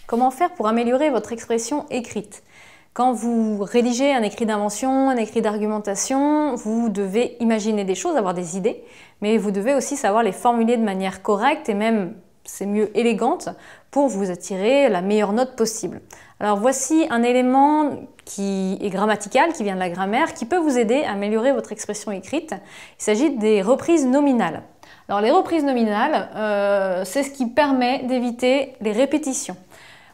Comment faire pour améliorer votre expression écrite? Quand vous rédigez un écrit d'invention, un écrit d'argumentation, vous devez imaginer des choses, avoir des idées, mais vous devez aussi savoir les formuler de manière correcte et même, c'est mieux, élégante pour vous attirer la meilleure note possible. Alors voici un élément qui est grammatical, qui vient de la grammaire, qui peut vous aider à améliorer votre expression écrite. Il s'agit des reprises nominales. Alors les reprises nominales, c'est ce qui permet d'éviter les répétitions.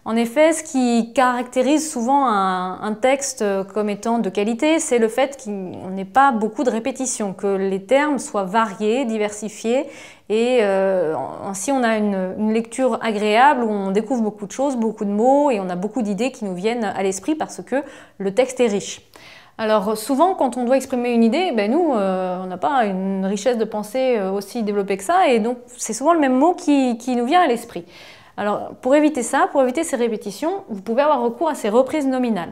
En effet, ce qui caractérise souvent un texte comme étant de qualité, c'est le fait qu'on n'ait pas beaucoup de répétitions, que les termes soient variés, diversifiés, et ainsi on a une lecture agréable où on découvre beaucoup de choses, beaucoup de mots, et on a beaucoup d'idées qui nous viennent à l'esprit parce que le texte est riche. Alors souvent, quand on doit exprimer une idée, nous, on n'a pas une richesse de pensée aussi développée que ça, et donc c'est souvent le même mot qui nous vient à l'esprit. Alors, pour éviter ça, pour éviter ces répétitions, vous pouvez avoir recours à ces reprises nominales.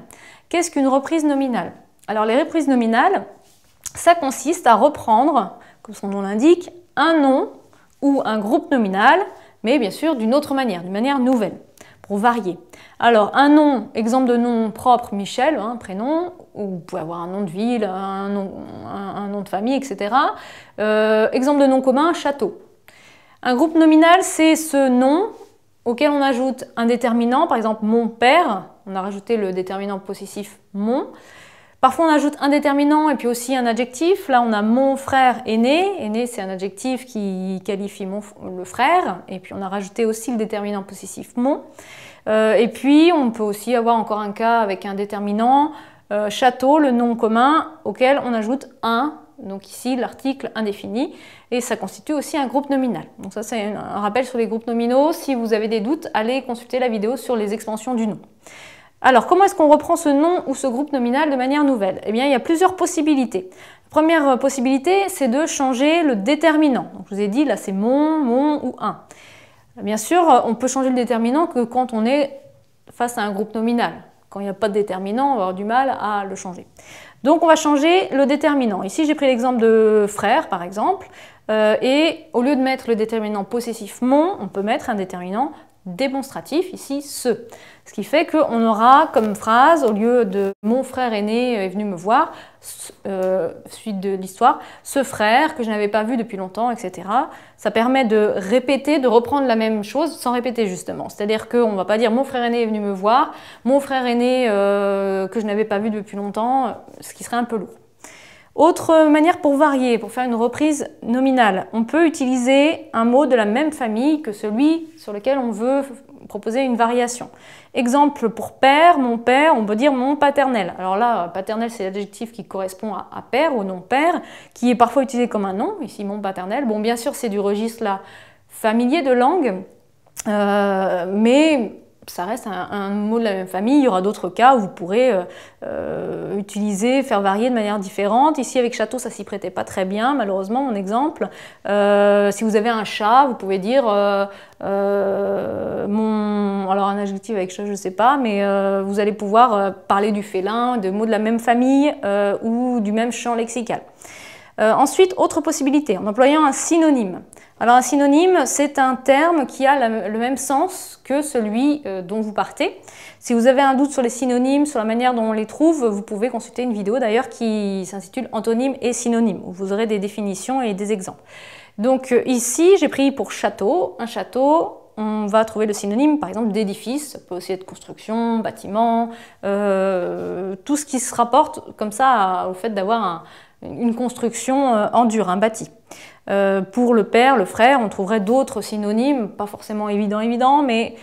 Qu'est-ce qu'une reprise nominale? Alors, les reprises nominales, ça consiste à reprendre, comme son nom l'indique, un nom ou un groupe nominal, mais bien sûr d'une autre manière, d'une manière nouvelle, pour varier. Alors, un nom, exemple de nom propre, Michel, prénom, ou vous pouvez avoir un nom de ville, un nom de famille, etc. Exemple de nom commun, château. Un groupe nominal, c'est ce nom auquel on ajoute un déterminant, par exemple mon père, on a rajouté le déterminant possessif mon. Parfois on ajoute un déterminant et puis aussi un adjectif. Là on a mon frère aîné. Aîné c'est un adjectif qui qualifie le frère. Et puis on a rajouté aussi le déterminant possessif mon. Et puis on peut aussi avoir encore un cas avec un déterminant château, le nom commun auquel on ajoute un. Donc ici l'article indéfini, et ça constitue aussi un groupe nominal. Donc ça c'est un rappel sur les groupes nominaux. Si vous avez des doutes, allez consulter la vidéo sur les expansions du nom. Alors comment est-ce qu'on reprend ce nom ou ce groupe nominal de manière nouvelle? Eh bien il y a plusieurs possibilités. La première possibilité c'est de changer le déterminant. Donc, je vous ai dit là c'est mon ou un. Bien sûr on peut changer le déterminant que quand on est face à un groupe nominal. Quand il n'y a pas de déterminant, on va avoir du mal à le changer. Donc on va changer le déterminant. Ici j'ai pris l'exemple de frère par exemple, et au lieu de mettre le déterminant possessif mon, on peut mettre un déterminant démonstratif, ici ce. Ce qui fait qu'on aura comme phrase, au lieu de mon frère aîné est venu me voir, suite de l'histoire, ce frère que je n'avais pas vu depuis longtemps, etc. Ça permet de répéter, de reprendre la même chose sans répéter justement. C'est-à-dire qu'on ne va pas dire mon frère aîné est venu me voir, mon frère aîné que je n'avais pas vu depuis longtemps, ce qui serait un peu lourd. Autre manière pour varier, pour faire une reprise nominale, on peut utiliser un mot de la même famille que celui sur lequel on veut proposer une variation. Exemple pour père, mon père, on peut dire mon paternel. Alors là, paternel c'est l'adjectif qui correspond à père, au nom père, qui est parfois utilisé comme un nom, ici mon paternel. Bon, bien sûr c'est du registre là familier de langue, mais ça reste un mot de la même famille. Il y aura d'autres cas où vous pourrez utiliser, faire varier de manière différente. Ici avec château, ça s'y prêtait pas très bien, malheureusement, mon exemple. Si vous avez un chat, vous pouvez dire alors un adjectif avec chat, je ne sais pas, mais vous allez pouvoir parler du félin, de mots de la même famille ou du même champ lexical. Ensuite, autre possibilité, en employant un synonyme. Alors un synonyme, c'est un terme qui a le même sens que celui dont vous partez. Si vous avez un doute sur les synonymes, sur la manière dont on les trouve, vous pouvez consulter une vidéo d'ailleurs qui s'intitule Antonymes et synonymes, où vous aurez des définitions et des exemples. Donc ici, j'ai pris pour château, un château, on va trouver le synonyme par exemple d'édifice, ça peut aussi être construction, bâtiment, tout ce qui se rapporte comme ça au fait d'avoir une construction en dur, un bâti. Pour le père, le frère, on trouverait d'autres synonymes, pas forcément évident, mais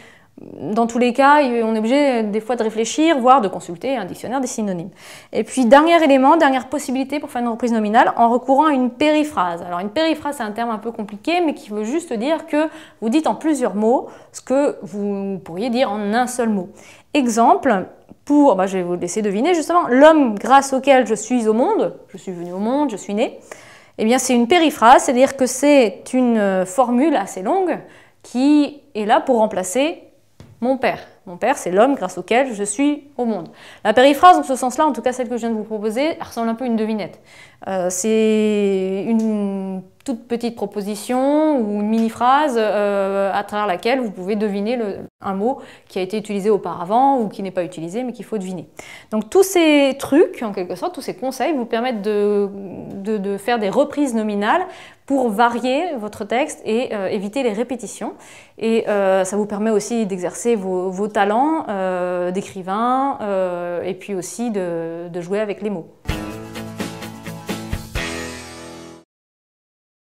dans tous les cas, on est obligé des fois de réfléchir, voire de consulter un dictionnaire des synonymes. Et puis, dernier élément, dernière possibilité pour faire une reprise nominale, en recourant à une périphrase. Alors, une périphrase, c'est un terme un peu compliqué, mais qui veut juste dire que vous dites en plusieurs mots ce que vous pourriez dire en un seul mot. Exemple, pour, je vais vous laisser deviner justement, l'homme grâce auquel je suis au monde, je suis venu au monde, je suis né, eh bien c'est une périphrase, c'est-à-dire que c'est une formule assez longue qui est là pour remplacer mon père, Mon père, c'est l'homme grâce auquel je suis au monde. La périphrase, dans ce sens-là, en tout cas celle que je viens de vous proposer, elle ressemble un peu à une devinette. C'est une toute petite proposition ou une mini-phrase à travers laquelle vous pouvez deviner un mot qui a été utilisé auparavant ou qui n'est pas utilisé mais qu'il faut deviner. Donc tous ces trucs, en quelque sorte, tous ces conseils vous permettent de faire des reprises nominales pour varier votre texte et éviter les répétitions. Et ça vous permet aussi d'exercer vos talents d'écrivain et puis aussi de jouer avec les mots.